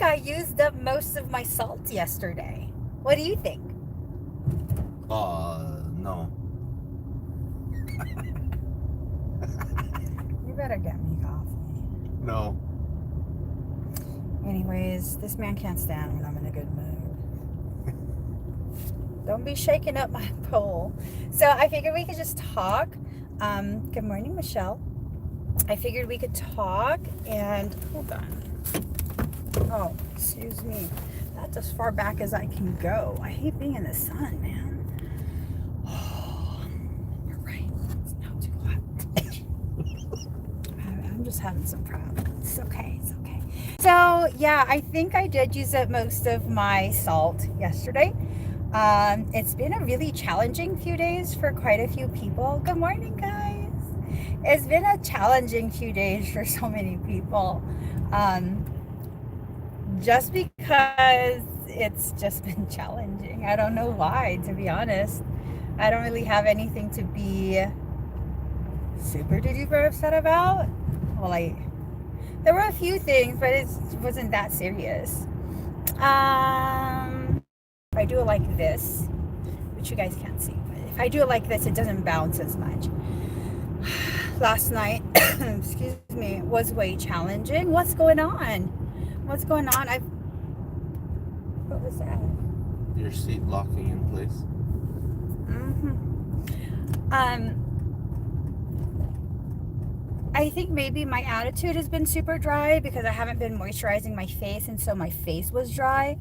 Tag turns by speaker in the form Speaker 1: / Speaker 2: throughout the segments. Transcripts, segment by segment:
Speaker 1: think I used up most of my salt yesterday. What do you think?
Speaker 2: No.
Speaker 1: You better get me coffee.
Speaker 2: No.
Speaker 1: Anyways, this man can't stand when I'm in a good mood. Don't be shaking up my pole. So I figured we could just talk. Good morning, Michelle. I figured we could talk and hold on. Oh, excuse me. That's as far back as I can go. I hate being in the sun, man. Oh, you're right. It's not too hot. I'm just having some problems. It's okay. It's okay. So yeah, I think I did use up most of my salt yesterday. It's been a really challenging few days for quite a few people. Good morning, guys. It's been a challenging few days for so many people. Just because it's just been challenging. I don't know why, to be honest. I don't really have anything to be super duper upset about. Well, there were a few things, but it wasn't that serious. If I do it like this, which you guys can't see, but if I do it like this, it doesn't bounce as much. Last night, excuse me, was way challenging. What's going on? What's going on? What was that?
Speaker 2: Your seat locking in place.
Speaker 1: I think maybe my attitude has been super dry because I haven't been moisturizing my face, and so my face was dry.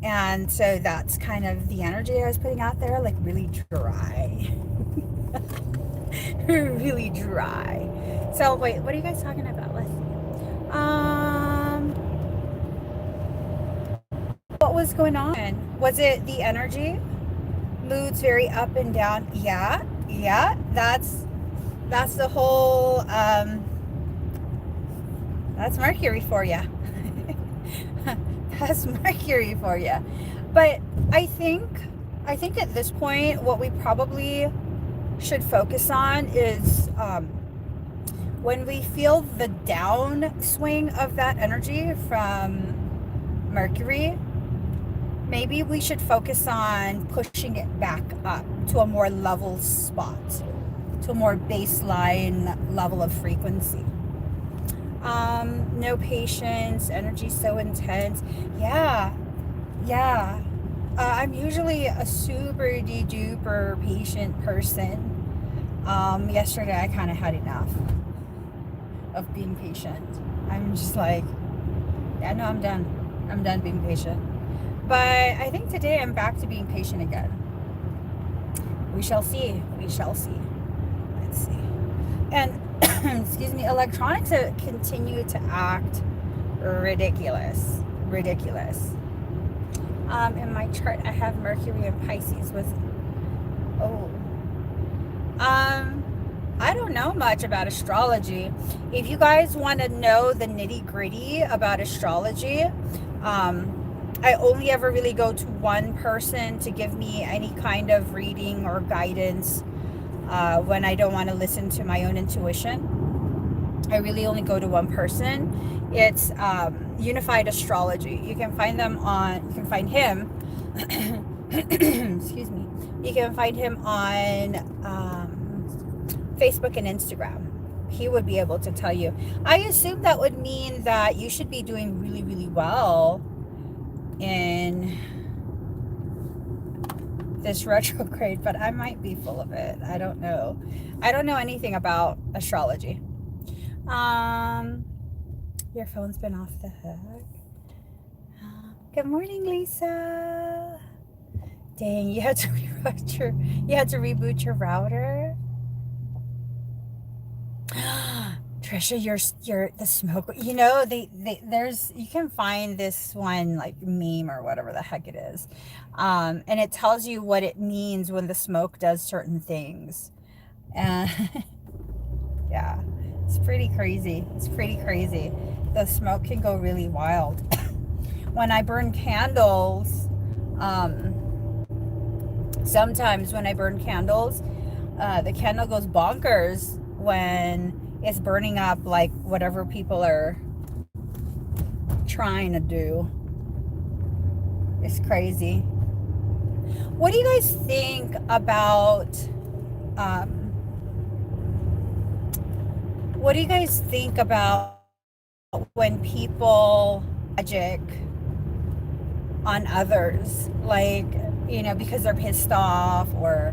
Speaker 1: And so that's kind of the energy I was putting out there, like really dry. Really dry. So wait, what are you guys talking about? Let's see. What was going on? Was it the energy? Moods very up and down. Yeah. That's the whole that's Mercury for you. That's Mercury for you. But I think at this point what we probably should focus on is when we feel the downswing of that energy from Mercury, maybe we should focus on pushing it back up to a more level spot, to a more baseline level of frequency. No patience, energy so intense. Yeah. I'm usually a super duper patient person. Yesterday I kind of had enough of being patient. I'm just like, yeah, no, I'm done. I'm done being patient. But I think today I'm back to being patient again. We shall see. Let's see. And excuse me, electronics continue to act ridiculous. In my chart, I have Mercury and Pisces with. I don't know much about astrology. If you guys want to know the nitty gritty about astrology, I only ever really go to one person to give me any kind of reading or guidance when I don't want to listen to my own intuition. I really only go to one person. It's Unified Astrology. You can find him. Excuse me. You can find him on Facebook and Instagram. He would be able to tell you. I assume that would mean that you should be doing really, really well in this retrograde, but I might be full of it. I don't know. I don't know anything about astrology. Your phone's been off the hook. Good morning, Lisa. Dang, you had to reboot your router. Trisha, you're the smoke. You know, you can find this one like meme or whatever the heck it is, and it tells you what it means when the smoke does certain things, and yeah, it's pretty crazy. The smoke can go really wild. When I burn candles, sometimes when I burn candles, the candle goes bonkers when it's burning up like whatever people are trying to do. It's crazy. What do you guys think about when people magic on others, like, because they're pissed off, or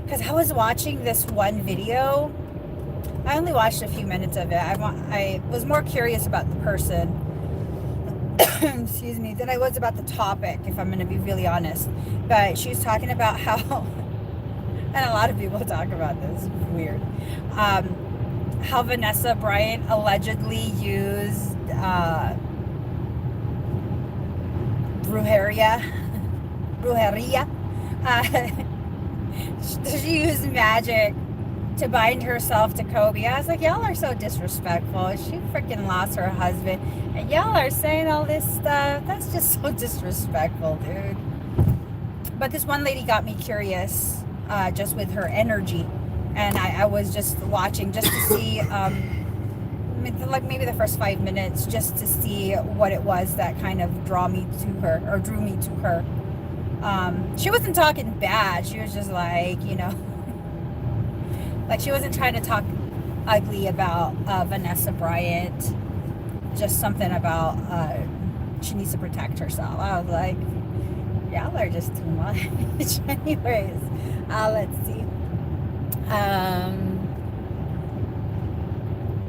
Speaker 1: because I was watching this one video. I only watched a few minutes of it. I was more curious about the person excuse me, than I was about the topic, if I'm going to be really honest. But she was talking about how and a lot of people talk about this, weird, how Vanessa Bryant allegedly used brujeria. She used magic to bind herself to Kobe. I was like, y'all are so disrespectful. She freaking lost her husband, and y'all are saying all this stuff. That's just so disrespectful, dude. But this one lady got me curious, just with her energy, and I was just watching just to see, like maybe the first 5 minutes, just to see what it was that kind of drew me to her. She wasn't talking bad. She was just like, like, she wasn't trying to talk ugly about Vanessa Bryant. Just something about she needs to protect herself. I was like, y'all are just too much. Anyways, let's see.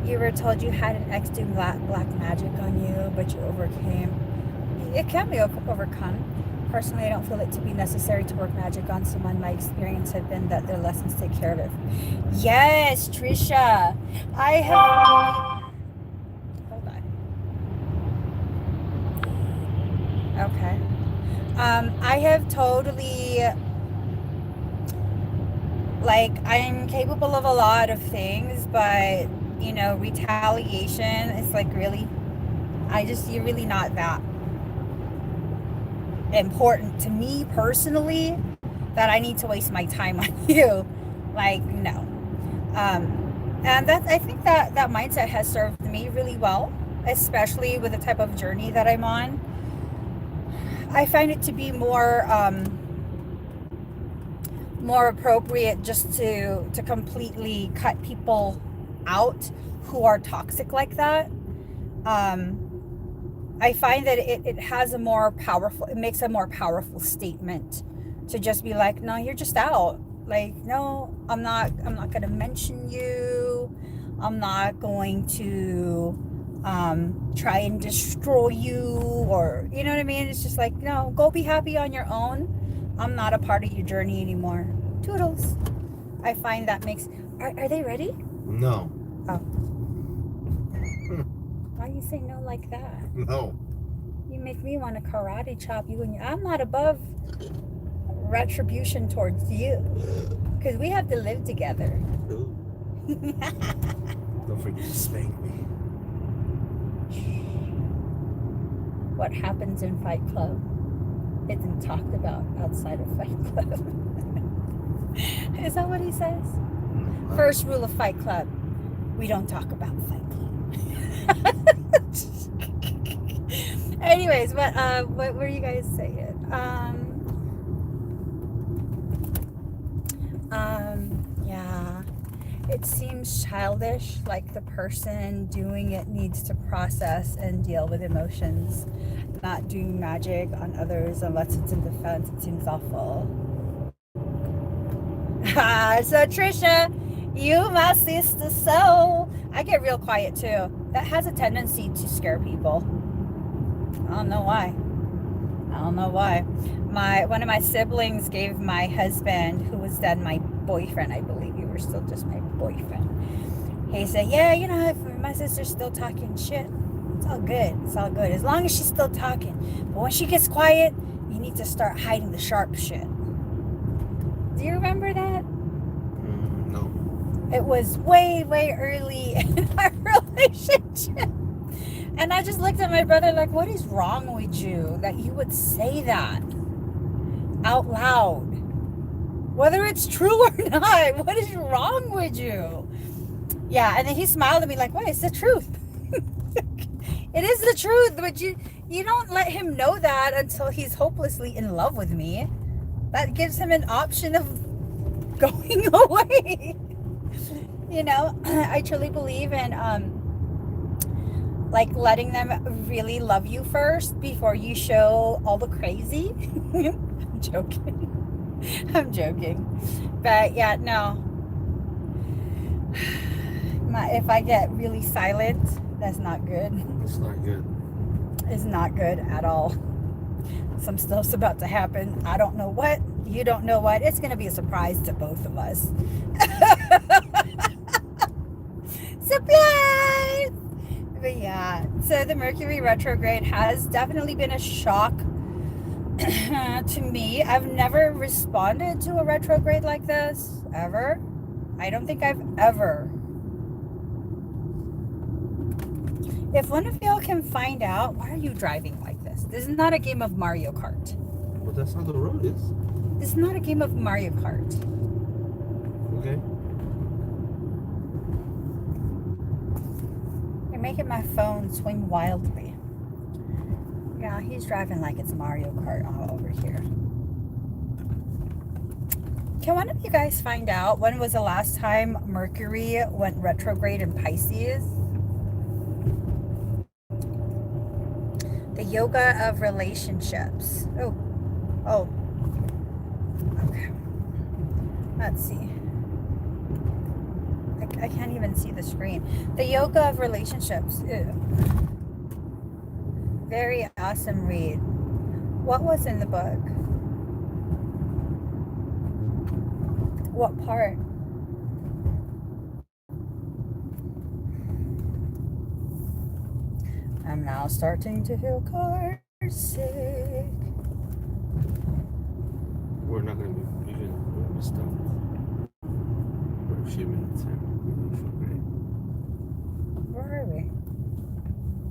Speaker 1: You were told you had an ex doing black magic on you, but you overcame. It can be overcome. Personally, I don't feel it to be necessary to work magic on someone. My experience has been that their lessons take care of it. Yes, Trisha. I have... Hold on. Okay. I have totally... Like, I'm capable of a lot of things, but, retaliation is like, really... you're really not that important to me personally that I need to waste my time on you. Like, no. And I think that mindset has served me really well, especially with the type of journey that I'm on. I find it to be more appropriate just to completely cut people out who are toxic like that. I find that it makes a more powerful statement to just be like, no, you're just out. Like, no, I'm not going to mention you. I'm not going to try and destroy you, or, you know what I mean? It's just like, no, go be happy on your own. I'm not a part of your journey anymore. Toodles. I find that makes... Are they ready?
Speaker 2: No.
Speaker 1: Oh. Why you say no like that?
Speaker 2: No.
Speaker 1: You make me want to karate chop you, and I'm not above retribution towards you, because we have to live together.
Speaker 2: Don't forget to spank me.
Speaker 1: What happens in Fight Club isn't talked about outside of Fight Club. Is that what he says? First rule of Fight Club: we don't talk about Fight Club. Anyways, what were you guys saying? Yeah, it seems childish, like the person doing it needs to process and deal with emotions. Not doing magic on others unless it's in defense, it seems awful. So Trisha, you my sister soul. I get real quiet too. That has a tendency to scare people. I don't know why. One of my siblings gave my husband, who was then my boyfriend, I believe you were still just my boyfriend. He said, yeah, if my sister's still talking shit, it's all good. As long as she's still talking. But when she gets quiet, you need to start hiding the sharp shit. Do you remember that?
Speaker 2: No.
Speaker 1: It was way, way early in our relationship. And I just looked at my brother like, what is wrong with you that you would say that out loud? Whether it's true or not, what is wrong with you? Yeah, and then he smiled at me like, what? It's the truth. It is the truth, but you don't let him know that until he's hopelessly in love with me. That gives him an option of going away. You know, I truly believe in like letting them really love you first before you show all the crazy. I'm joking. I'm joking. But yeah, no. If I get really silent, that's not good.
Speaker 2: It's not good.
Speaker 1: It's not good at all. Some stuff's about to happen. I don't know what. You don't know what. It's going to be a surprise to both of us. Surprise! But yeah, so the Mercury retrograde has definitely been a shock to me. I've never responded to a retrograde like this, ever. I don't think I've ever. If one of y'all can find out, why are you driving like this? This is not a game of Mario Kart.
Speaker 2: Well, that's how the road is.
Speaker 1: This is not a game of Mario Kart.
Speaker 2: Okay.
Speaker 1: You're making my phone swing wildly. Yeah, he's driving like it's Mario Kart all over here. Can one of you guys find out when was the last time Mercury went retrograde in Pisces? The yoga of relationships. Oh. Okay. Let's see. I can't even see the screen. The yoga of relationships. Ew. Very awesome read. What was in the book? What part? I'm now starting to feel car sick.
Speaker 2: We're not going to be even when we stop for a few minutes here. We don't feel great.
Speaker 1: Where are we?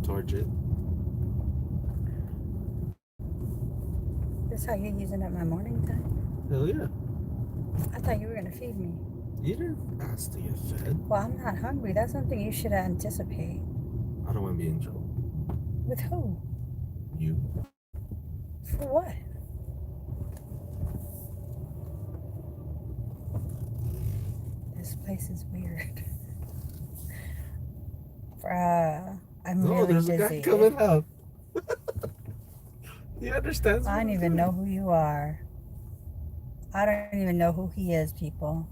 Speaker 2: Towards it.
Speaker 1: This how you're using up my morning time?
Speaker 2: Hell yeah.
Speaker 1: I thought you were going to feed me.
Speaker 2: You didn't ask to get fed.
Speaker 1: Well, I'm not hungry. That's something you should anticipate.
Speaker 2: I don't want to be in trouble.
Speaker 1: With who?
Speaker 2: You.
Speaker 1: For what? This place is weird. I'm
Speaker 2: No,
Speaker 1: really
Speaker 2: there's
Speaker 1: busy.
Speaker 2: a guy coming out. He understands.
Speaker 1: I don't even know who you are. I don't even know who he is, people.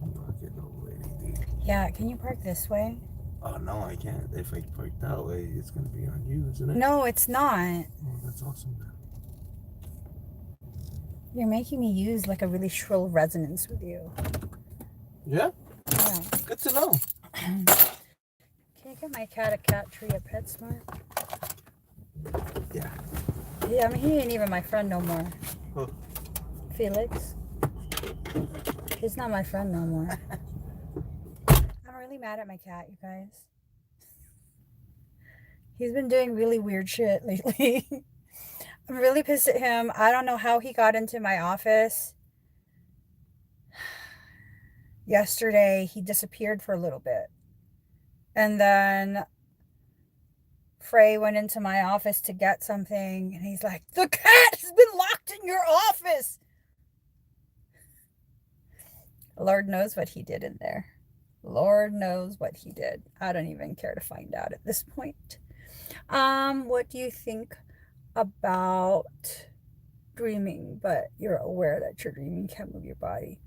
Speaker 2: Fucking old lady, dude.
Speaker 1: Yeah, can you park this way?
Speaker 2: Oh, no, I can't. If I park that way, it's going to be on you, isn't it?
Speaker 1: No, it's not.
Speaker 2: Oh, that's awesome, man.
Speaker 1: You're making me use like a really shrill resonance with you.
Speaker 2: Yeah?
Speaker 1: Yeah.
Speaker 2: Good to know.
Speaker 1: Can you get my cat a cat tree at PetSmart?
Speaker 2: Yeah.
Speaker 1: Yeah, I mean, he ain't even my friend no more.
Speaker 2: Oh.
Speaker 1: Felix. He's not my friend no more. I'm really mad at my cat, you guys. He's been doing really weird shit lately. I'm really pissed at him. I don't know how he got into my office. Yesterday, he disappeared for a little bit. And then Frey went into my office to get something. And he's like, the cat has been locked in your office. Lord knows what he did in there. Lord knows what he did. I don't even care to find out at this point. What do you think about dreaming, but you're aware that you're dreaming, can't move your body?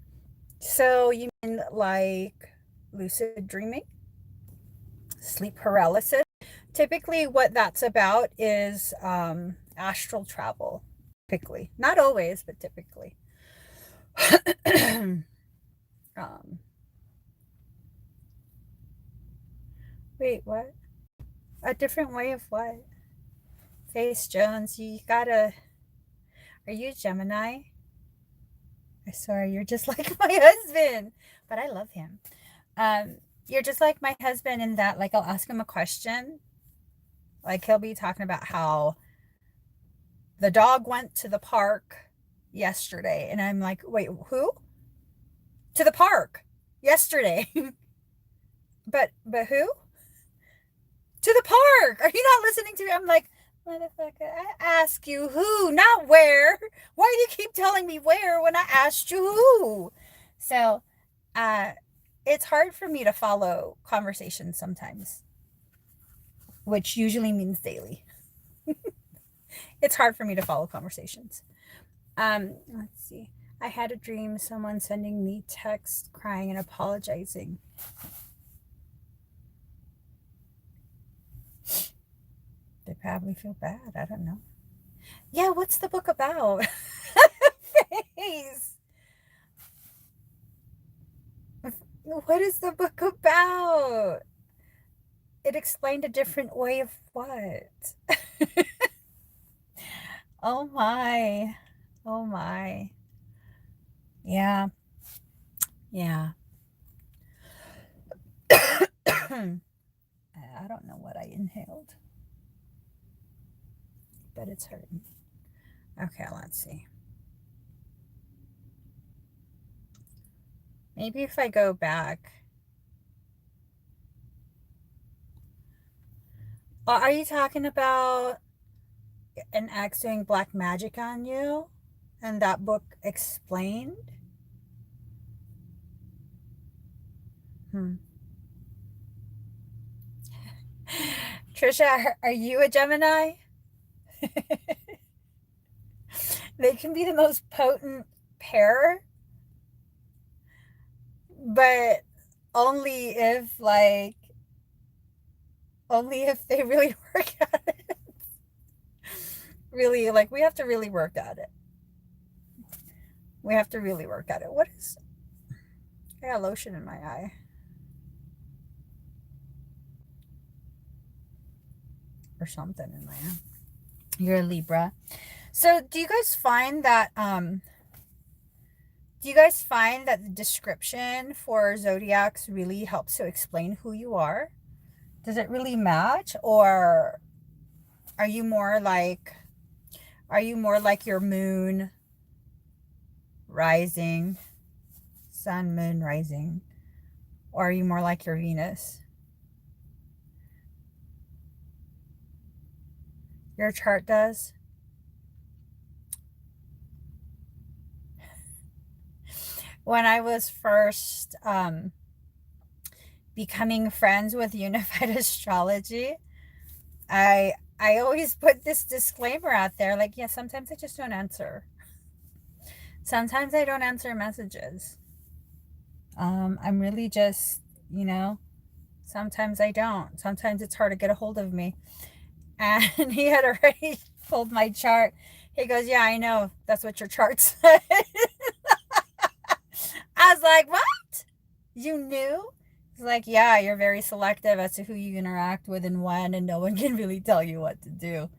Speaker 1: So you mean like lucid dreaming? Sleep paralysis? Typically what that's about is astral travel. Typically. Not always, but typically. Wait, what? A different way of what? Face Jones, you gotta... Are you a Gemini? I swear, you're just like my husband. But I love him. You're just like my husband in that, like, I'll ask him a question. Like, he'll be talking about how the dog went to the park yesterday. And I'm like, wait, who? To the park yesterday. But who? To the park. Are you not listening to me? I'm like, motherfucker, I ask you who, not where. Why do you keep telling me where when I asked you who? So, uh, it's hard for me to follow conversations sometimes, which usually means daily. It's hard for me to follow conversations. Let's see. I had a dream someone sending me text crying and apologizing. They probably feel bad. I don't know. Yeah, what's the book about? Face. What is the book about? It explained a different way of what? Oh my. Oh my. Yeah. Yeah. I don't know what I inhaled, but it's hurting. Okay, let's see. Maybe if I go back. Are you talking about an ex doing black magic on you? And that book explained? Hmm. Trisha, are you a Gemini? They can be the most potent pair, but only if they really work at it. Really, like, we have to really work at it. We have to really work at it. What is, I got lotion in my eye. Or something in my eye. You're a Libra. So do you guys find that the description for zodiacs really helps to explain who you are? Does it really match, or are you more like your moon rising, sun, moon, rising, or are you more like your Venus? Your chart does? When I was first becoming friends with Unified Astrology, I always put this disclaimer out there, like, yeah, sometimes I just don't answer. Sometimes I don't answer messages. I'm really just, sometimes I don't. Sometimes it's hard to get a hold of me. And he had already pulled my chart. He goes, yeah, I know. That's what your chart said. I was like, what? You knew? He's like, yeah, you're very selective as to who you interact with and when, and no one can really tell you what to do.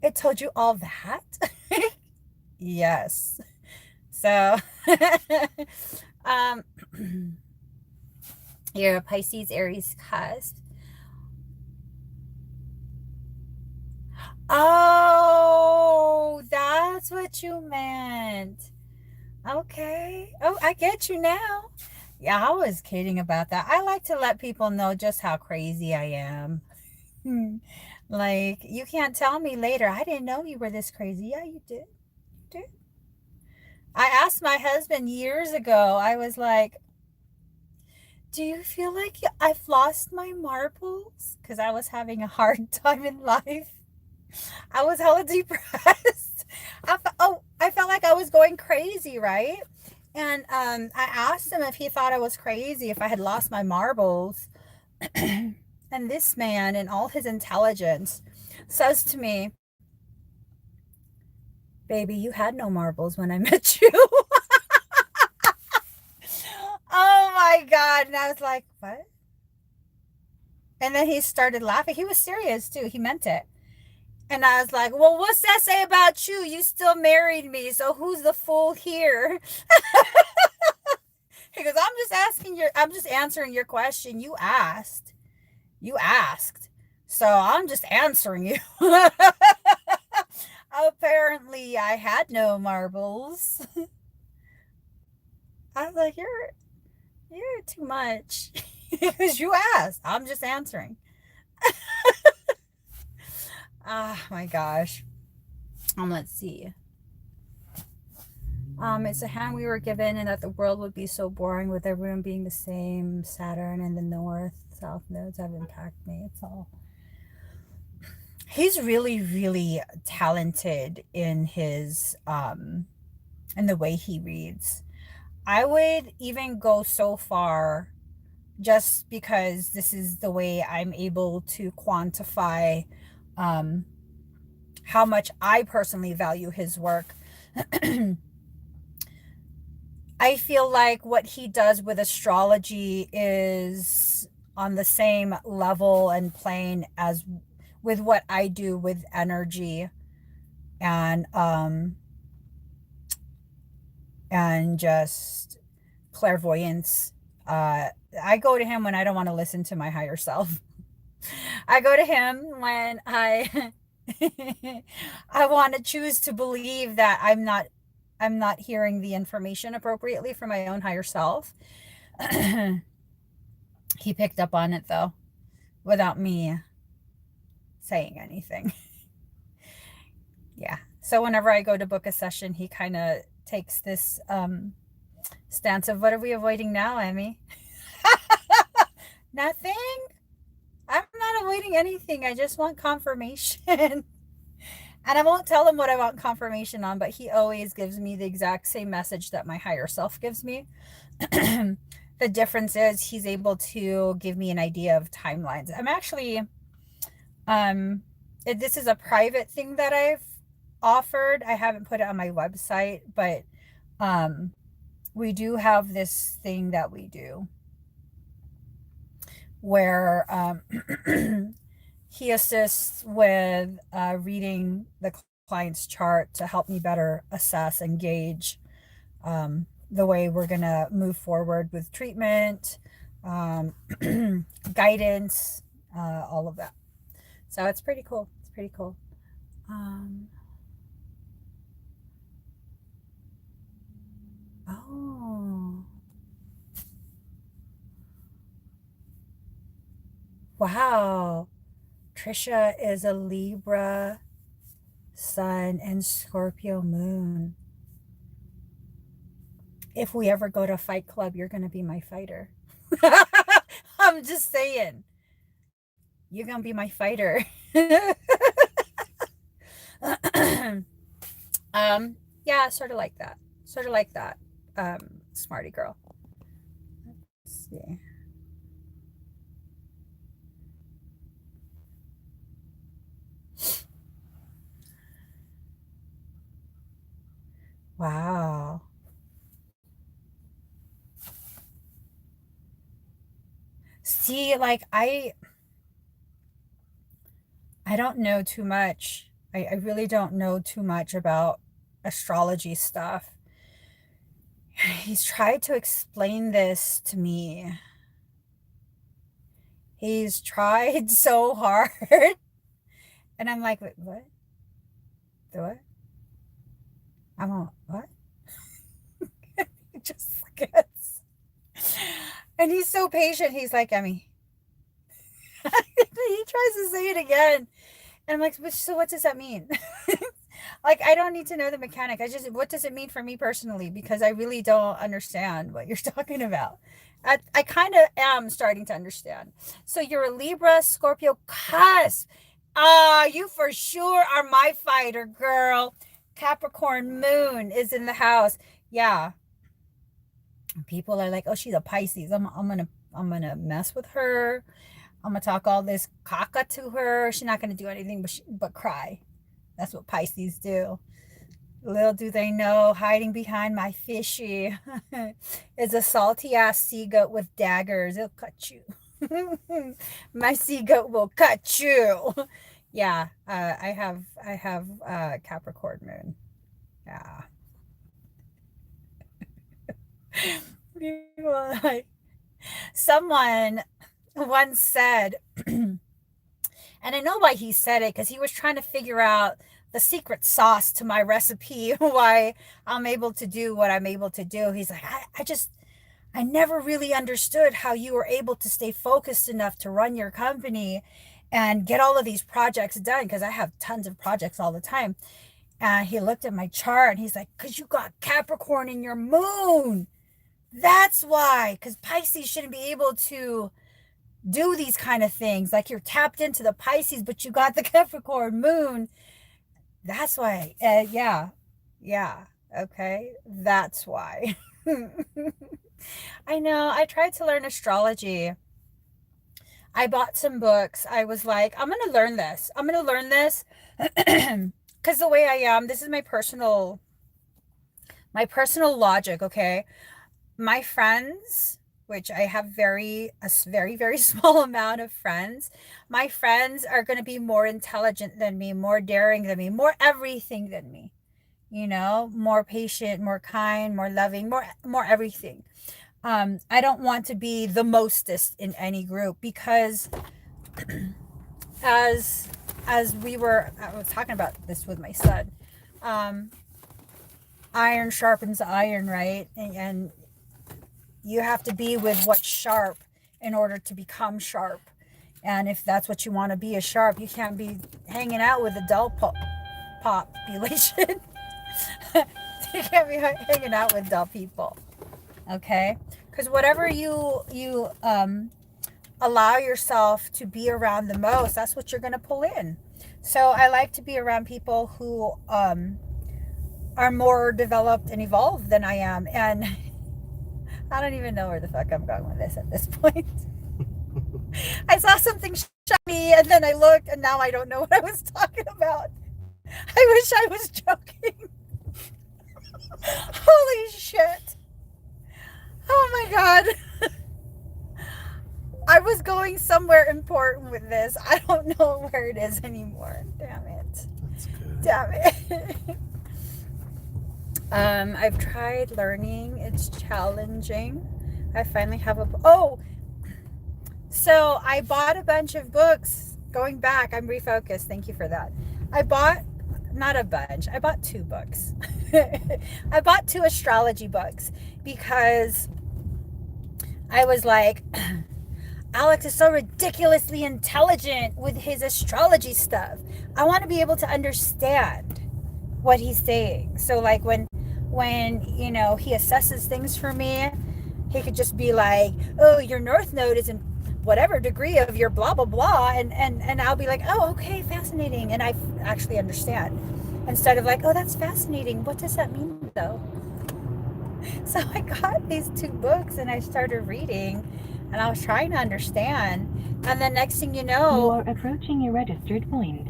Speaker 1: It told you all that? Yes. So, um, you're a Pisces, Aries cusp. Oh, that's what you meant. Okay. Oh, I get you now. Yeah, I was kidding about that. I like to let people know just how crazy I am. Like, you can't tell me later, I didn't know you were this crazy. Yeah, you did. You did. I asked my husband years ago, I was like, do you feel like I've lost my marbles? Because I was having a hard time in life. I was hella depressed. I felt like I was going crazy, right? And I asked him if he thought I was crazy, if I had lost my marbles. And this man, in all his intelligence, says to me, baby, you had no marbles when I met you. Oh my God. And I was like, what? And then he started laughing. He was serious too. He meant it. And I was like, well, what's that say about you? You still married me. So who's the fool here? He goes, I'm just answering your question. You asked. You asked. So I'm just answering you. Apparently I had no marbles. I was like, you're too much. Because you asked. I'm just answering. Ah, my gosh. Let's see. It's a hand we were given, and that the world would be so boring with everyone being the same. Saturn and the north, south nodes have impacted me. It's all. He's really, really talented in the way he reads. I would even go so far, just because this is the way I'm able to quantify um, how much I personally value his work. I feel like what he does with astrology is on the same level and plane as with what I do with energy and just clairvoyance. I go to him when I don't want to listen to my higher self. I go to him when I want to choose to believe that I'm not hearing the information appropriately from my own higher self. He picked up on it though, without me saying anything. Yeah. So whenever I go to book a session, he kind of takes this stance of, what are we avoiding now, Emmy? Nothing. I'm not avoiding anything. I just want confirmation. And I won't tell him what I want confirmation on, but he always gives me the exact same message that my higher self gives me. The difference is he's able to give me an idea of timelines. I'm actually, this is a private thing that I've offered. I haven't put it on my website, but we do have this thing that we do where he assists with reading the client's chart to help me better assess and gauge the way we're going to move forward with treatment, guidance, all of that. So it's pretty cool. It's pretty cool. Oh, wow. Trisha is a Libra sun and Scorpio moon. If we ever go to Fight Club, you're going to be my fighter. I'm just saying. You're going to be my fighter. Yeah, sort of like that. Sort of like that. Smarty girl. Let's see. Wow. See, like I don't know too much. I really don't know too much about astrology stuff. He's tried to explain this to me. He's tried so hard. And I'm like, wait, what? The what? I'm on what? He just gets. And he's so patient. He's like, Emmy. He tries to say it again. And I'm like, so what does that mean? Like, I don't need to know the mechanic. What does it mean for me personally? Because I really don't understand what you're talking about. I kind of am starting to understand. So you're a Libra, Scorpio cusp. You for sure are my fighter, girl. Capricorn moon is in the house. Yeah. People are like, oh, she's a Pisces. I'm gonna mess with her. I'm gonna talk all this caca to her. She's not gonna do anything but cry. That's what Pisces do. Little do they know, hiding behind my fishy is a salty ass sea goat with daggers. It'll cut you. My sea goat will cut you. Yeah, I have Capricorn moon. Yeah. People are like, someone once said, and I know why he said it, because he was trying to figure out the secret sauce to my recipe, why I'm able to do what I'm able to do. He's like, I never really understood how you were able to stay focused enough to run your company and get all of these projects done because I have tons of projects all the time. And he looked at my chart and he's like, because you got Capricorn in your moon. That's why. Because Pisces shouldn't be able to do these kind of things. Like you're tapped into the Pisces, but you got the Capricorn moon. That's why. Yeah. Yeah. Okay. That's why. I know. I tried to learn astrology. I bought some books. I was like, I'm going to learn this. I'm going to learn this because the way I am, this is my personal logic, okay? My friends, which I have a very, very small amount of friends, my friends are going to be more intelligent than me, more daring than me, more everything than me, more patient, more kind, more loving, more everything. I don't want to be the mostest in any group because as I was talking about this with my son, iron sharpens iron, right? And you have to be with what's sharp in order to become sharp. And if that's what you want to be, a sharp, you can't be hanging out with a dull population. You can't be hanging out with dull people, okay? Because whatever you allow yourself to be around the most, that's what you're going to pull in. So I like to be around people who are more developed and evolved than I am. And I don't even know where the fuck I'm going with this at this point. I saw something shiny and then I looked and now I don't know what I was talking about. I wish I was joking. Holy shit. Oh my God. I was going somewhere important with this. I don't know where it is anymore. Damn it.
Speaker 2: That's good.
Speaker 1: Damn it. I've tried learning. It's challenging. I finally have so I bought a bunch of books. Going back, I'm refocused. Thank you for that. I bought two books. I bought two astrology books because I was like, Alex is so ridiculously intelligent with his astrology stuff. I want to be able to understand what he's saying. So like when he assesses things for me, he could just be like, oh, your north node is in whatever degree of your blah blah blah, and I'll be like, oh, okay, fascinating, and I actually understand, instead of like, oh, that's fascinating, what does that mean though? So I got these two books and I started reading and I was trying to understand, and then next thing you know,
Speaker 3: you are approaching your registered point.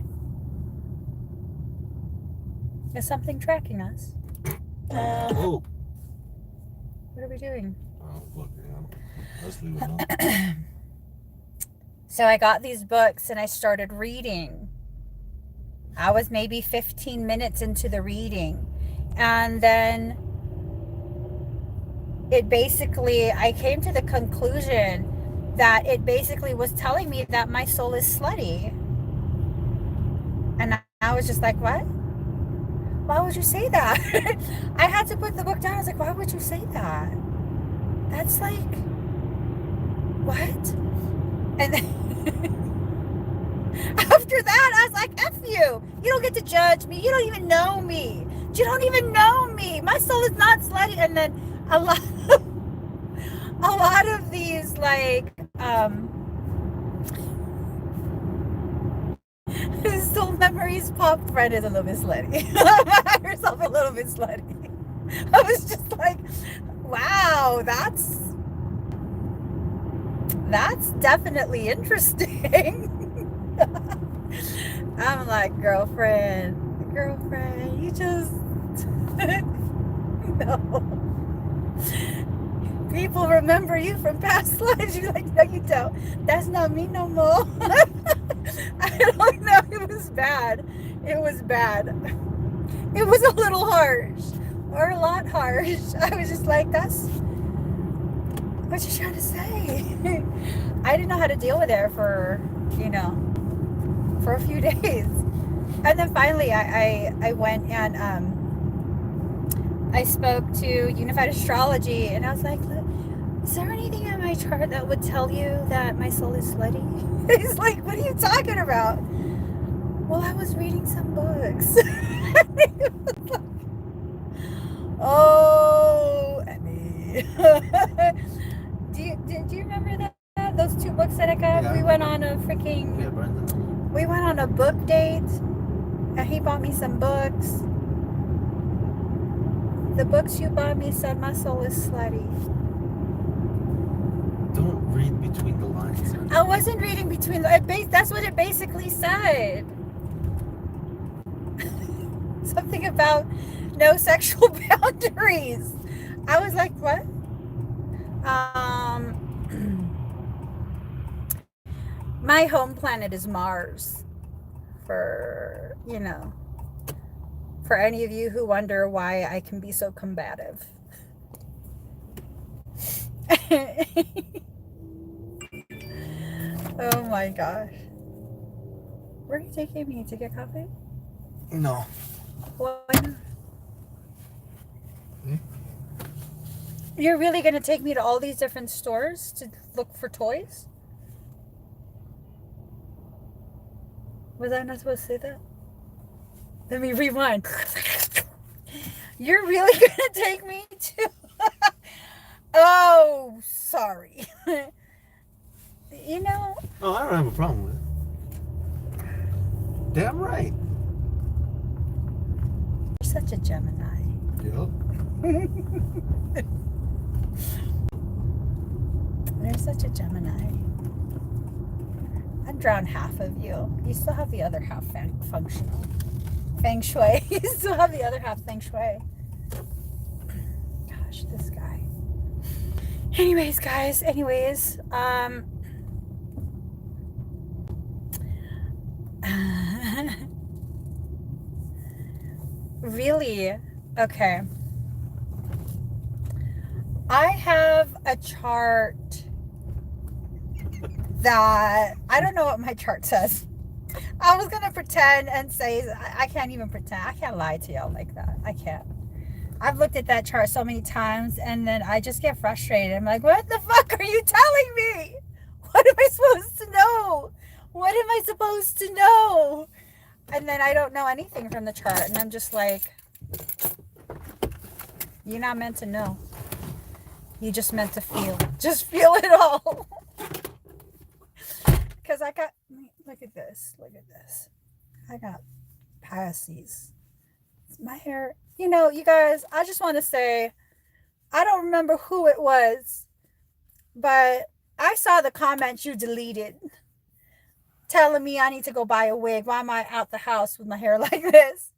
Speaker 1: Is something tracking us?
Speaker 2: Oh.
Speaker 1: What are we doing?
Speaker 2: Oh, look, let's leave it alone.
Speaker 1: So I got these books and I started reading. I was maybe 15 minutes into the reading. And then I came to the conclusion that it basically was telling me that my soul is slutty. And I was just like, what? Why would you say that? I had to put the book down. I was like, why would you say that? That's like, what? And then after that, I was like, F you. You don't get to judge me. You don't even know me. You don't even know me. My soul is not slutty. And then a lot of these, like, soul memories pop friend is a little bit slutty. Herself a little bit slutty. I was just like, wow, that's definitely interesting. I'm like, girlfriend, you just no. People remember you from past lives. You're like, no, you don't. That's not me no more. I don't know. It was bad. It was bad. It was a little harsh, or a lot harsh. I was just like, that's what you trying to say. I didn't know how to deal with it for a few days. And then finally I went and I spoke to Unified Astrology, and I was like, Is there anything on my chart that would tell you that my soul is slutty? He's like, what are you talking about? Well, I was reading some books. Oh, Emmie. Do you remember that? Those 2 books that I got?
Speaker 2: Yeah.
Speaker 1: We went on a freaking...
Speaker 2: Yeah, Brandon.
Speaker 1: We went on a book date. And he bought me some books. The books you bought me said my soul is slutty.
Speaker 2: Don't read between the lines.
Speaker 1: I wasn't reading between the... That's what it basically said. Something about no sexual boundaries. I was like, what? My home planet is Mars. For, for any of you who wonder why I can be so combative. Oh my gosh. Where are you taking me? To get coffee?
Speaker 2: No.
Speaker 1: Why not? You're really going to take me to all these different stores to look for toys? Was I not supposed to say that? Let me rewind. You're really going to take me to... Oh, sorry.
Speaker 2: Oh, I don't have a problem with it. Damn right.
Speaker 1: You're such a Gemini.
Speaker 2: Yep.
Speaker 1: You're such a Gemini. I'd drown half of you. You still have the other half functional. Feng Shui. You still have the other half Feng Shui. Gosh, this guy. Anyways, guys. Really? Okay. I have a chart that I don't know what my chart says. I was gonna pretend and say I can't even pretend. I can't lie to y'all like that. I can't. I've looked at that chart so many times and then I just get frustrated. I'm like, what the fuck are you telling me? What am I supposed to know? What am I supposed to know? And then I don't know anything from the chart and I'm just like, you're not meant to know. You just meant to feel. Just feel it all. Because I got, look at this. I got Pisces. My hair, you guys, I just want to say, I don't remember who it was, but I saw the comments you deleted telling me I need to go buy a wig. Why am I out the house with my hair like this?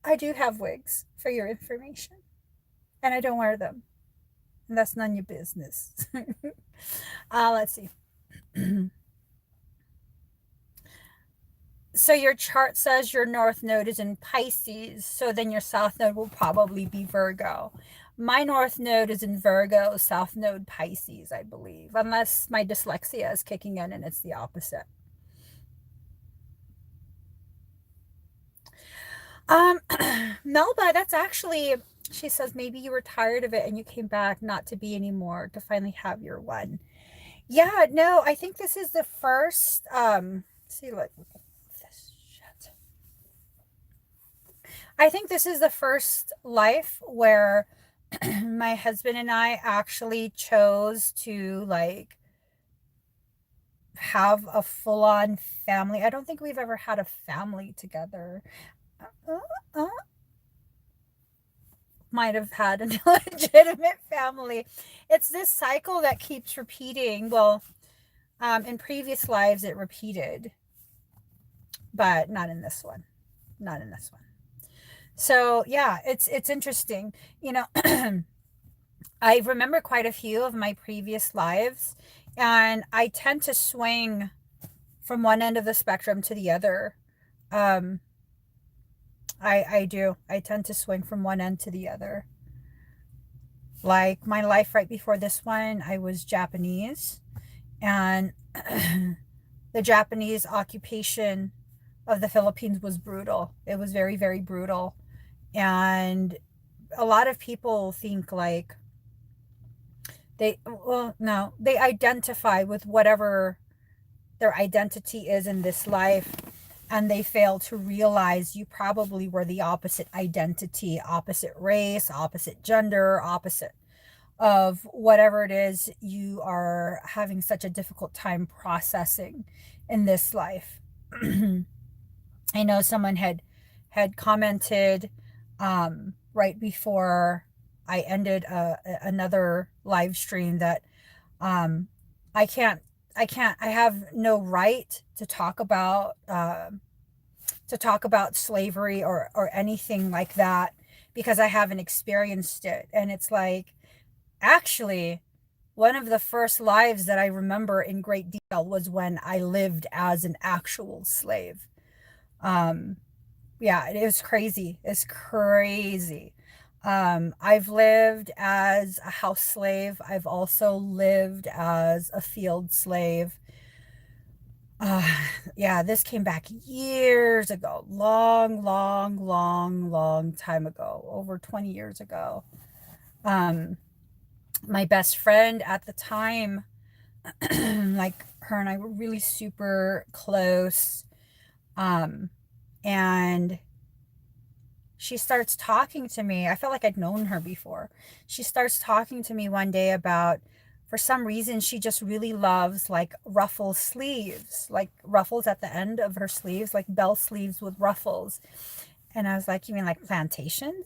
Speaker 1: I do have wigs, for your information. And I don't wear them. And that's none of your business. Let's see. So your chart says your north node is in Pisces. So then your south node will probably be Virgo. My north node is in Virgo, south node Pisces, I believe. Unless my dyslexia is kicking in and it's the opposite. Melba, that's actually... She says, maybe you were tired of it and you came back not to be anymore, to finally have your one. Yeah, no, I think this is the first, see, look, this shit. I think this is the first life where my husband and I actually chose to, like, have a full-on family. I don't think we've ever had a family together. Might have had an illegitimate family. It's this cycle that keeps repeating. Well, in previous lives it repeated, but not in this one. So yeah, it's interesting. I remember quite a few of my previous lives, and I tend to swing from one end of the spectrum to the other. I do. I tend to swing from one end to the other. Like my life right before this one, I was Japanese, and the Japanese occupation of the Philippines was brutal. It was very, very brutal. And a lot of people think like they identify with whatever their identity is in this life, and they fail to realize you probably were the opposite identity, opposite race, opposite gender, opposite of whatever it is you are having such a difficult time processing in this life. I know someone had commented right before I ended another live stream that um, I can't I have no right to talk about slavery or anything like that because I haven't experienced it. And it's like, actually, one of the first lives that I remember in great detail was when I lived as an actual slave. Um, yeah, it was crazy. It's crazy. I've lived as a house slave. I've also lived as a field slave. Uh, yeah, this came back years ago. Long, long, long, long time ago. Over 20 years ago. Um, my best friend at the time, like her and I were really super close. Um, and she starts talking to me. I felt like I'd known her before. She starts talking to me one day about, for some reason, she just really loves like ruffle sleeves, like ruffles at the end of her sleeves, like bell sleeves with ruffles. And I was like, you mean like plantation?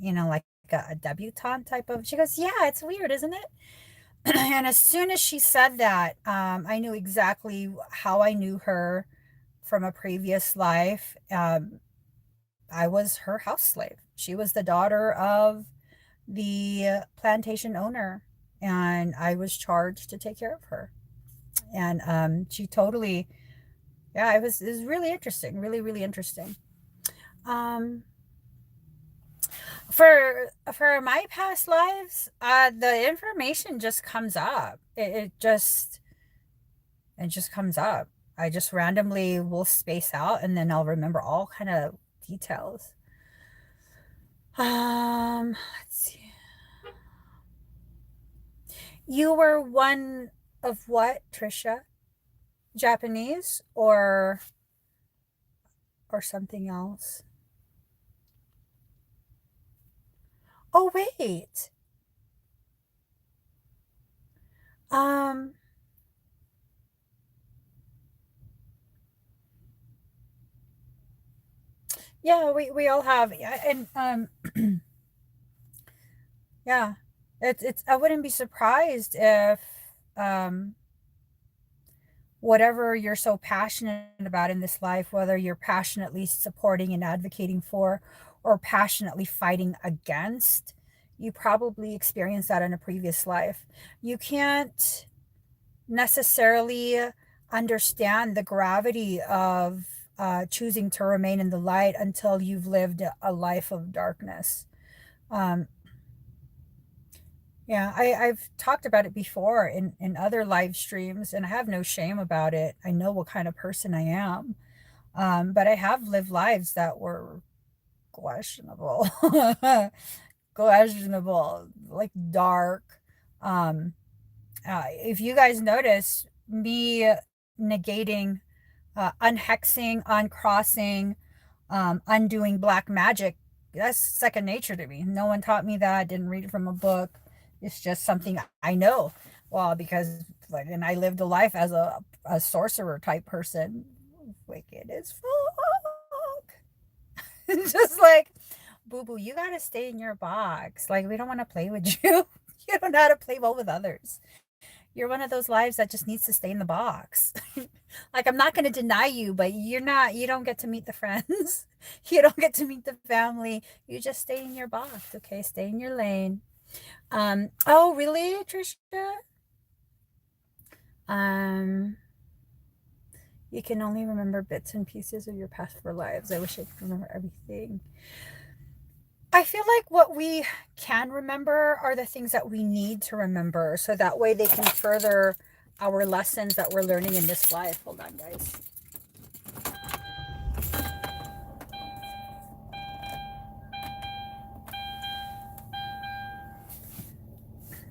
Speaker 1: Like a debutante type of. She goes, yeah, it's weird, isn't it? And as soon as she said that, I knew exactly how I knew her from a previous life. I was her house slave. She was the daughter of the plantation owner, and I was charged to take care of her. And she totally, yeah, it was really interesting, really, really interesting. Um, for my past lives, the information just comes up. It just comes up. I just randomly will space out, and then I'll remember all kind of details. Let's see. You were one of what, Trisha? Japanese or something else? Oh wait. Um yeah, we all have, yeah, and yeah. It's I wouldn't be surprised if um whatever you're so passionate about in this life, whether you're passionately supporting and advocating for or passionately fighting against, you probably experienced that in a previous life. You can't necessarily understand the gravity of choosing to remain in the light until you've lived a life of darkness. Um, yeah, I've talked about it before in other live streams, and I have no shame about it. I know what kind of person I am. But I have lived lives that were questionable, questionable, like dark. Um, if you guys notice me negating, unhexing, uncrossing, undoing black magic, that's second nature to me. No one taught me that. Didn't read it from a book. It's just something I know. Well, because like, and I lived a life as a sorcerer type person. Wicked as fuck. Just like, boo boo, you gotta stay in your box. Like, we don't want to play with you. You don't know how to play well with others. You're one of those lives that just needs to stay in the box. Like, I'm not going to deny you, but you don't get to meet the friends. You don't get to meet the family. You just stay in your box, okay? Stay in your lane. Oh, really, Trisha? Um, you can only remember bits and pieces of your past four lives. I wish I could remember everything. I feel like what we can remember are the things that we need to remember, so that way they can further our lessons that we're learning in this life. Hold on, guys.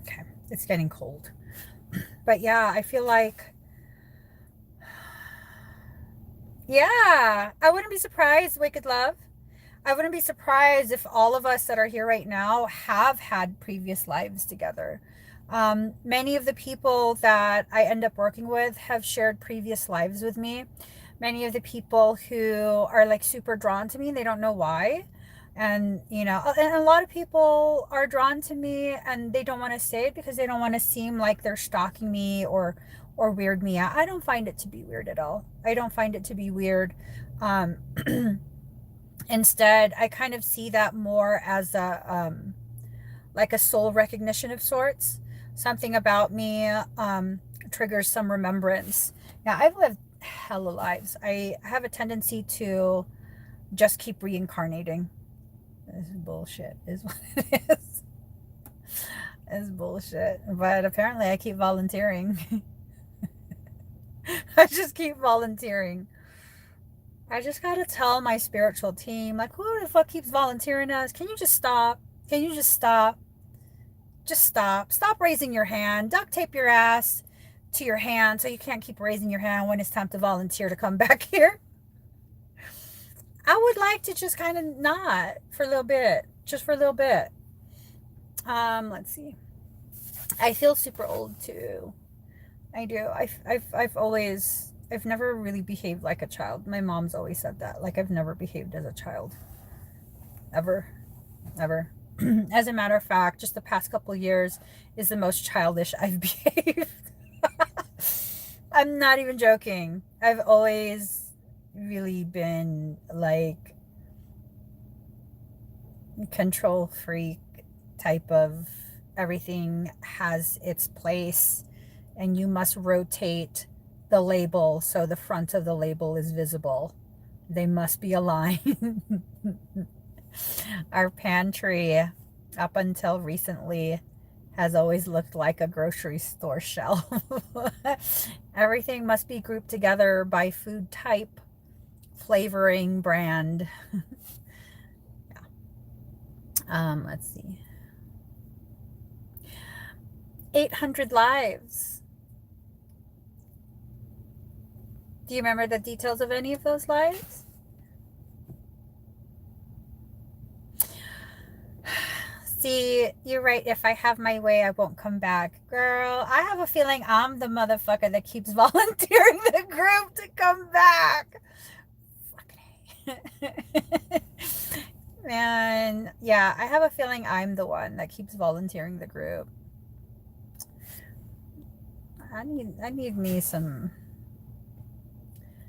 Speaker 1: Okay. It's getting cold. But yeah, I feel like, yeah, I wouldn't be surprised, Wicked Love. I wouldn't be surprised if all of us that are here right now have had previous lives together. Many of the people that I end up working with have shared previous lives with me. Many of the people who are like super drawn to me, they don't know why. And, you know, and a lot of people are drawn to me and they don't want to say it because they don't want to seem like they're stalking me or weird me out. I don't find it to be weird at all. I don't find it to be weird. Um, Instead, I kind of see that more as a like a soul recognition of sorts. Something about me triggers some remembrance. Now, I've lived hella lives. I have a tendency to just keep reincarnating. This is bullshit, is what it is. It's bullshit. But apparently, I keep volunteering. I just keep volunteering. I just gotta tell my spiritual team, like, who the fuck keeps volunteering us? Can you just stop? Can you just stop? Just stop. Stop raising your hand. Duct tape your ass to your hand so you can't keep raising your hand when it's time to volunteer to come back here. I would like to just kind of not for a little bit. Just for a little bit. Let's see. I feel super old too. I do. I've never really behaved like a child. My mom's always said that. Like, I've never behaved as a child. Ever. Ever. As a matter of fact, just the past couple of years is the most childish I've behaved. I'm not even joking. I've always really been like control freak type of everything has its place and you must rotate the label so the front of the label is visible. They must be aligned. Our pantry, up until recently, has always looked like a grocery store shelf. Everything must be grouped together by food type, flavoring, brand. Yeah. Let's see. 800 lives. Do you remember the details of any of those lives? See, you're right. If I have my way, I won't come back. Girl, I have a feeling I'm the motherfucker that keeps volunteering the group to come back. Fucking Man, yeah, I have a feeling I'm the one that keeps volunteering the group. I need me some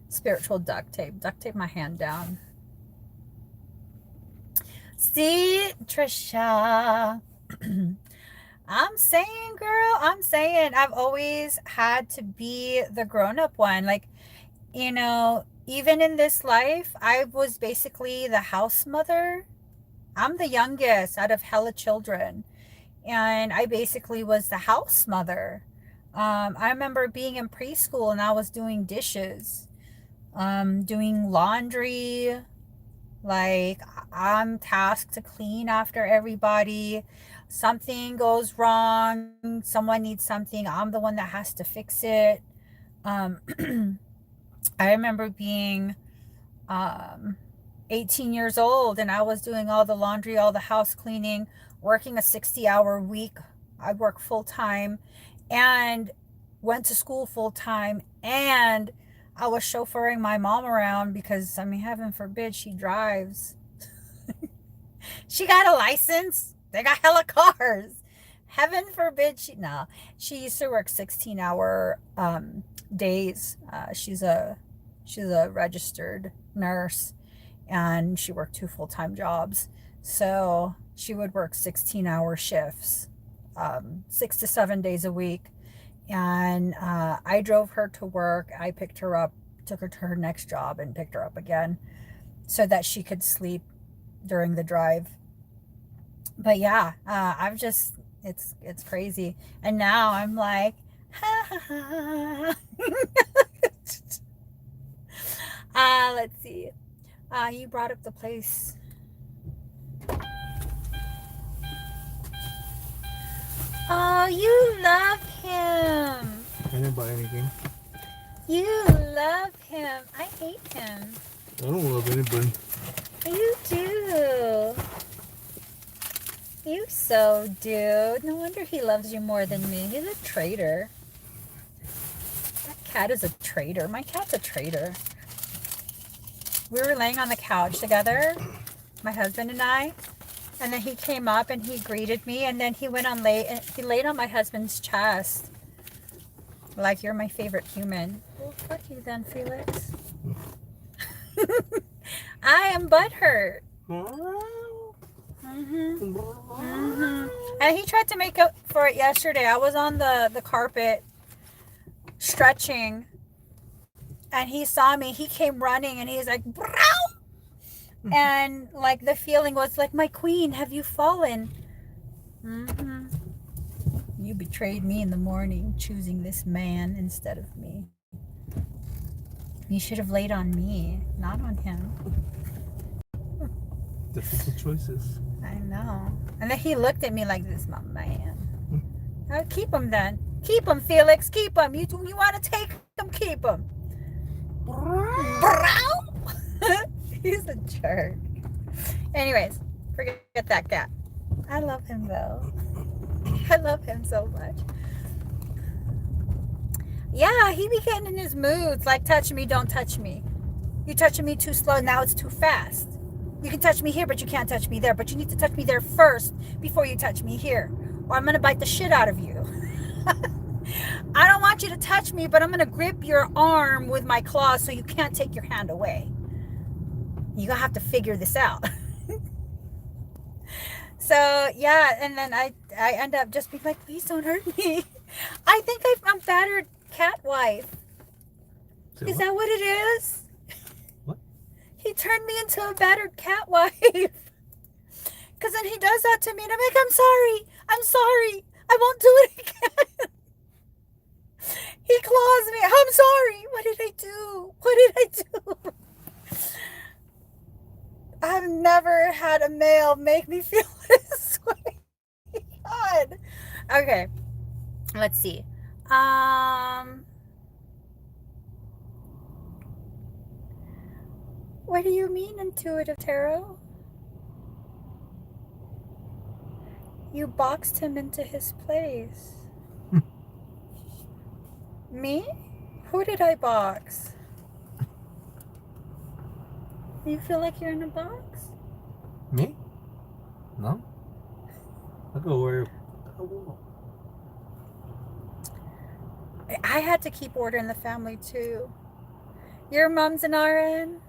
Speaker 1: spiritual duct tape. Duct tape my hand down. See, Trisha. I'm saying, girl, I'm saying I've always had to be the grown-up one. Like, you know, even in this life, I was basically the house mother. I'm the youngest out of hella children. And I basically was the house mother. I remember being in preschool and I was doing dishes, doing laundry. Like, I'm tasked to clean after everybody. Something goes wrong, someone needs something, I'm the one that has to fix it. I remember being 18 years old and I was doing all the laundry, all the house cleaning, working a 60-hour week. I work full-time and went to school full-time, and I was chauffeuring my mom around because, I mean, heaven forbid she drives. She got a license. They got hella cars. Heaven forbid she used to work 16-hour days. She's a registered nurse and she worked 2 full-time jobs. So she would work 16-hour shifts, 6 to 7 days a week. And I drove her to work. I picked her up, took her to her next job and picked her up again so that she could sleep during the drive. But yeah, it's crazy. And now I'm like, ha ha ha. Let's see. You brought up the place. Oh, you love him.
Speaker 2: I didn't buy anything.
Speaker 1: You love him. I hate him.
Speaker 2: I don't love anybody.
Speaker 1: You do. You so do. No wonder he loves you more than me. He's a traitor. That cat is a traitor. My cat's a traitor. We were laying on the couch together, my husband and I, and then he came up and he greeted me, and then he laid on my husband's chest. Like, you're my favorite human. Well, fuck you then, Felix. I am butthurt. And he tried to make up for it yesterday. I was on the carpet stretching, and he saw me. He came running, and he's like, "Brow!" And like the feeling was like, "My queen, have you fallen?" You betrayed me in the morning, choosing this man instead of me. You should have laid on me, not on him.
Speaker 2: Difficult choices.
Speaker 1: I know. And then he looked at me like, "This is my man." Keep him then. Keep him, Felix. Keep him. You want to take him? Keep him. He's a jerk. Anyways, forget that cat. I love him though. I love him so much. Yeah, he be getting in his moods like, touch me, don't touch me. You're touching me too slow, now it's too fast. You can touch me here, but you can't touch me there. But you need to touch me there first before you touch me here, or I'm going to bite the shit out of you. I don't want you to touch me, but I'm going to grip your arm with my claws so you can't take your hand away. You're going to have to figure this out. So, yeah, and then I end up just being like, please don't hurt me. I think I'm battered cat wife. Is that what it is?
Speaker 2: What?
Speaker 1: He turned me into a battered cat wife. Because then he does that to me, and I'm like, I'm sorry, I won't do it again. He claws me, I'm sorry, what did I do? I've never had a male make me feel this way. God. Okay, let's see. What do you mean, intuitive tarot? You boxed him into his place. Me? Who did I box? You feel like you're in a box?
Speaker 2: Me? No. I go where.
Speaker 1: I had to keep order in the family too. Your mom's an RN?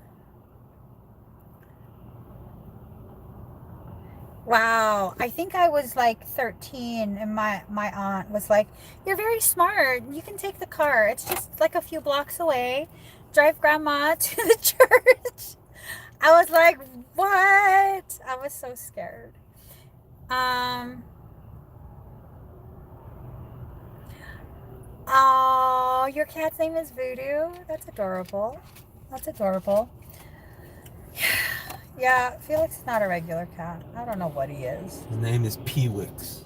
Speaker 1: Wow, I think I was like 13 and my aunt was like, you're very smart. You can take the car. It's just like a few blocks away. Drive grandma to the church. I was like, what? I was so scared. Oh, your cat's name is Voodoo? That's adorable. Yeah, Felix is not a regular cat. I don't know what he is.
Speaker 2: His name is Pewix.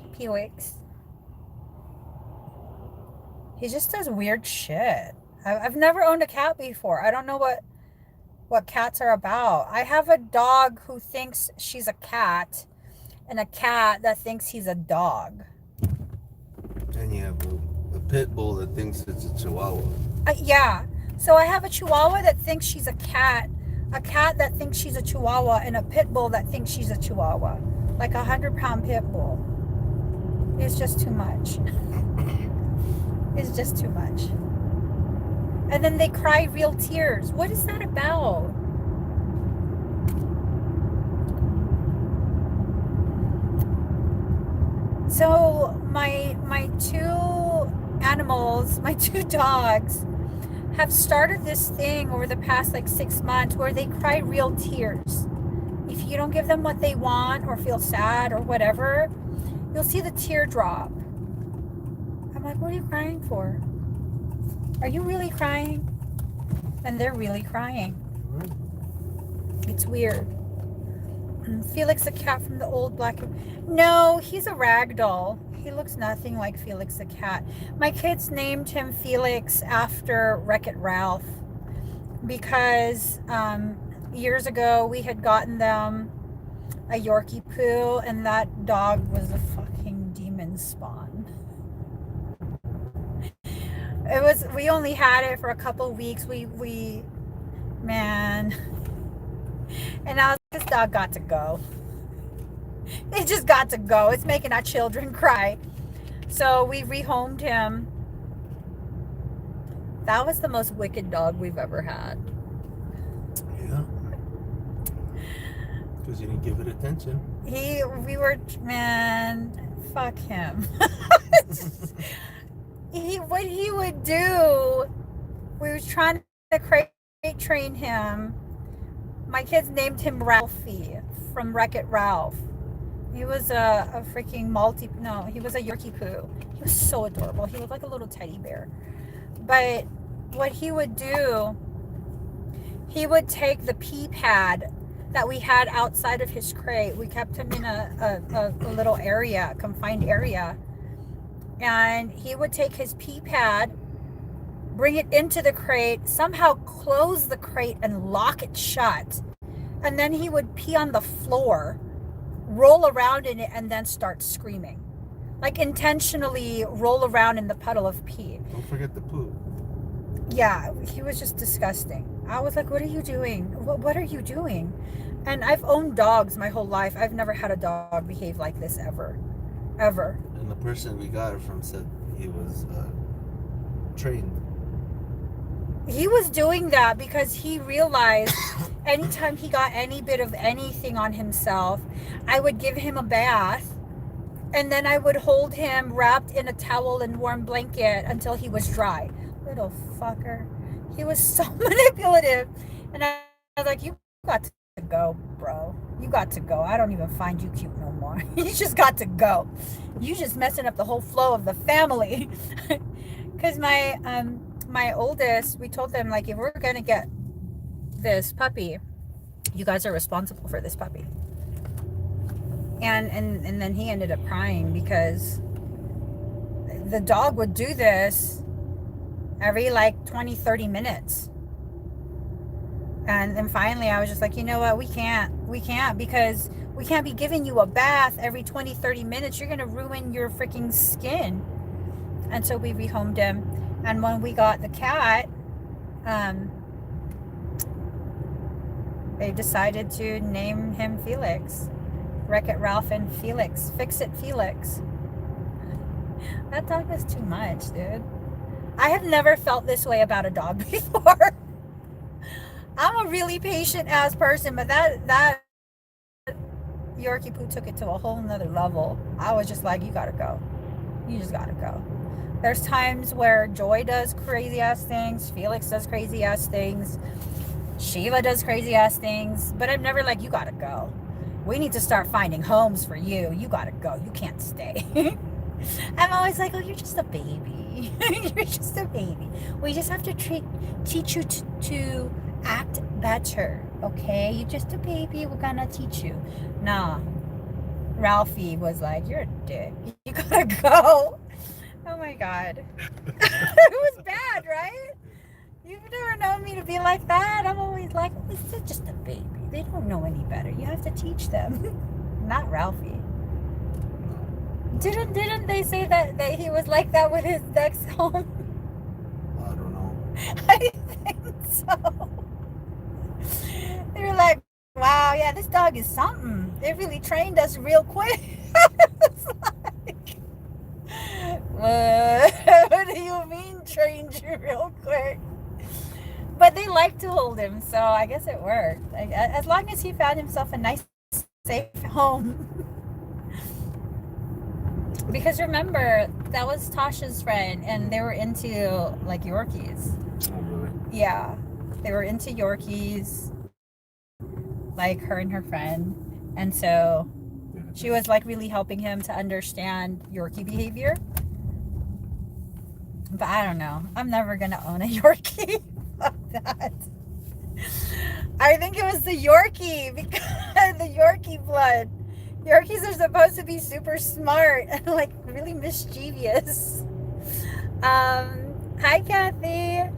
Speaker 1: He just does weird shit. I've never owned a cat before. I don't know what cats are about. I have a dog who thinks she's a cat, and a cat that thinks he's a dog.
Speaker 2: And you have a pit bull that thinks it's a chihuahua.
Speaker 1: Yeah. So I have a chihuahua that thinks she's a cat that thinks she's a chihuahua, and a pit bull that thinks she's a chihuahua. Like 100-pound pit bull. It's just too much. It's just too much. And then they cry real tears. What is that about? So my two animals, my two dogs, have started this thing over the past like 6 months where they cry real tears. If you don't give them what they want or feel sad or whatever, you'll see the tear drop. I'm like, what are you crying for? Are you really crying? And they're really crying. It's weird. Felix, the cat from the old black... No, he's a rag doll. He looks nothing like Felix the cat. My kids named him Felix after Wreck-It Ralph because years ago we had gotten them a Yorkie poo, and that dog was a fucking demon spawn. We only had it for a couple weeks. Man. And now this dog got to go. It just got to go. It's making our children cry. So we rehomed him. That was the most wicked dog we've ever had.
Speaker 2: Yeah. Because you didn't give it attention.
Speaker 1: Man, fuck him. What he would do, we was trying to crate train him. My kids named him Ralphie from Wreck-It Ralph. He was a freaking he was a Yorkie poo. He was so adorable. He looked like a little teddy bear. But what he would do, he would take the pee pad that we had outside of his crate. We kept him in a little area, confined area. And he would take his pee pad, bring it into the crate, somehow close the crate and lock it shut. And then he would pee on the floor, roll around in it, and then start screaming. Like intentionally roll around in the puddle of pee.
Speaker 2: Don't forget the poo.
Speaker 1: Yeah, he was just disgusting. I was like, what are you doing? What are you doing? And I've owned dogs my whole life. I've never had a dog behave like this ever. Ever.
Speaker 2: And the person we got it from said he was trained.
Speaker 1: He was doing that because he realized anytime he got any bit of anything on himself, I would give him a bath, and then I would hold him wrapped in a towel and warm blanket until he was dry. Little fucker. He was so manipulative. And I was like, you got to go, bro. You got to go. I don't even find you cute no more. You just got to go. You just messing up the whole flow of the family. Because my oldest, we told them, like, if we're gonna get this puppy, you guys are responsible for this puppy. And then he ended up crying because the dog would do this every like 20-30 minutes. And then finally I was just like, you know what, we can't because we can't be giving you a bath every 20-30 minutes. You're gonna ruin your freaking skin. And so we rehomed him. And when we got the cat, they decided to name him Felix. Wreck-It Ralph and Felix. Fix-It Felix. That dog was too much, dude. I have never felt this way about a dog before. I'm a really patient ass person, but that Yorkie poo took it to a whole nother level. I was just like, you gotta go. You just gotta go. There's times where Joy does crazy ass things, Felix does crazy ass things, Shiva does crazy ass things, but I'm never like, you gotta go. We need to start finding homes for you. You gotta go. You can't stay. I'm always like, oh, you're just a baby. You're just a baby. We just have to teach you to act better, okay? You're just a baby. We're gonna teach you. Nah. Ralphie was like, you're a dick. You gotta go. Oh my God. It was bad, right? You've never known me to be like that. I'm always like, oh, it's just a baby. They don't know any better. You have to teach them. Not Ralphie. Didn't they say that he was like that with his next home?
Speaker 2: I don't know.
Speaker 1: I think so. They were like, wow, yeah, this dog is something. They really trained us real quick. It's like, what do you mean trained you real quick? But they like to hold him, so I guess it worked. As long as he found himself a nice, safe home. Because remember, that was Tasha's friend, and they were into, like, Yorkies.
Speaker 2: Oh, really?
Speaker 1: Yeah. They were into Yorkies, like her and her friend. And so she was, like, really helping him to understand Yorkie behavior. But I don't know. I'm never going to own a Yorkie. Fuck that. I think it was the Yorkie, because the Yorkie blood. Yorkies are supposed to be super smart and like really mischievous. Hi Kathy.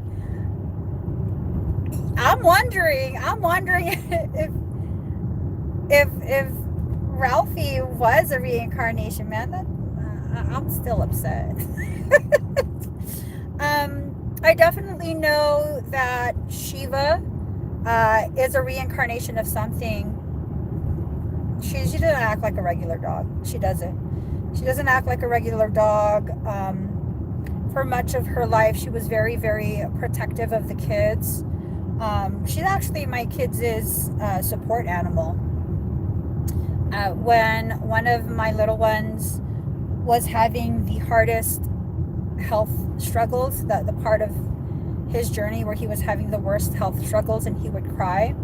Speaker 1: I'm wondering if Ralphie was a reincarnation, man. I'm still upset. I definitely know that Shiva is a reincarnation of something. She doesn't act like a regular dog. She doesn't act like a regular dog. For much of her life, she was very, very protective of the kids. She's actually my kids' support animal. When one of my little ones was having the hardest health struggles, the part of his journey where he was having the worst health struggles and he would cry,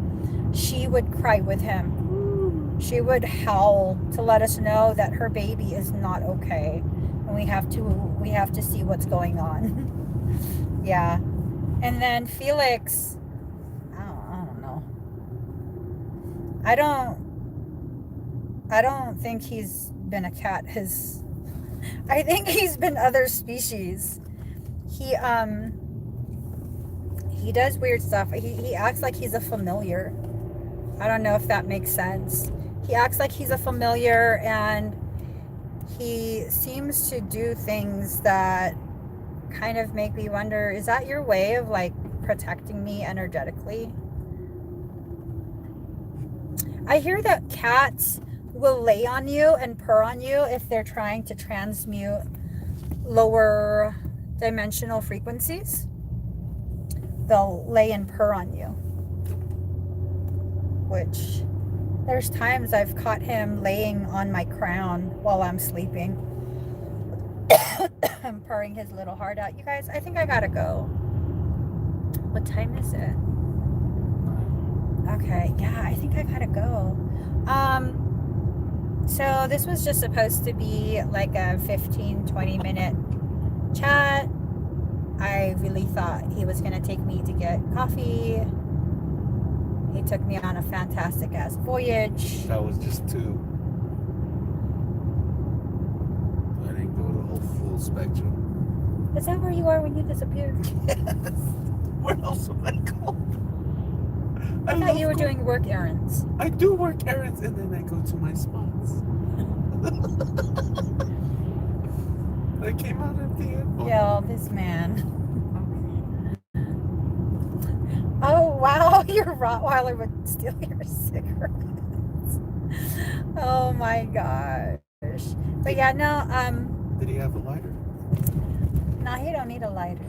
Speaker 1: she would cry with him. She would howl to let us know that her baby is not okay and we have to see what's going on. Yeah. And then Felix, I don't know. I don't think he's been a cat. I think he's been other species. He does weird stuff. He acts like he's a familiar. I don't know if that makes sense. He acts like he's a familiar, and he seems to do things that kind of make me wonder, is that your way of like protecting me energetically? I hear that cats will lay on you and purr on you if they're trying to transmute lower dimensional frequencies. They'll lay and purr on you, which there's times I've caught him laying on my crown while I'm sleeping. I'm purring his little heart out. You guys, I think I gotta go. What time is it? Okay, yeah, I think I gotta go. So this was just supposed to be like a 15-20 minute chat. I really thought he was gonna take me to get coffee. He took me on a fantastic ass voyage.
Speaker 2: That was just two. I didn't go the whole full spectrum.
Speaker 1: Is that where you are when you disappear?
Speaker 2: Yes. Where else would I go?
Speaker 1: I thought you were doing work errands.
Speaker 2: I do work errands and then I go to my spots. I came out at the airport.
Speaker 1: Yo, this man. Oh wow, your Rottweiler would steal your cigarettes. Oh my gosh. But yeah, no,
Speaker 2: Did he have a lighter?
Speaker 1: no, he don't need a lighter.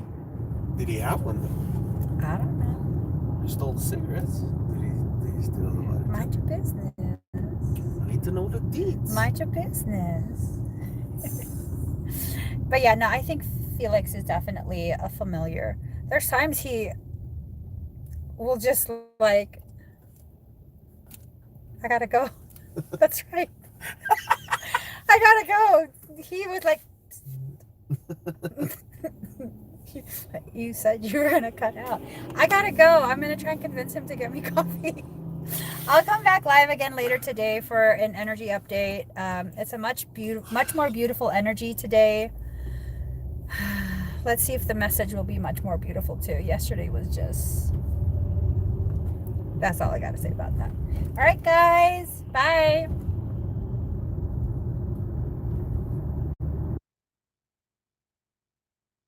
Speaker 2: Did he have one though?
Speaker 1: I don't know.
Speaker 2: He stole the cigarettes. Did he steal the lighter?
Speaker 1: Mind your business.
Speaker 2: I need to know the deeds.
Speaker 1: Mind your business. But yeah, no, I think Felix is definitely a familiar. There's times he will just like, I gotta go. That's right. I gotta go. He was like, you said you were gonna cut out. I gotta go. I'm gonna try and convince him to get me coffee. I'll come back live again later today for an energy update. It's a much more beautiful energy today. Let's see if the message will be much more beautiful too. Yesterday was just... That's all I gotta say about that. All right, guys. Bye.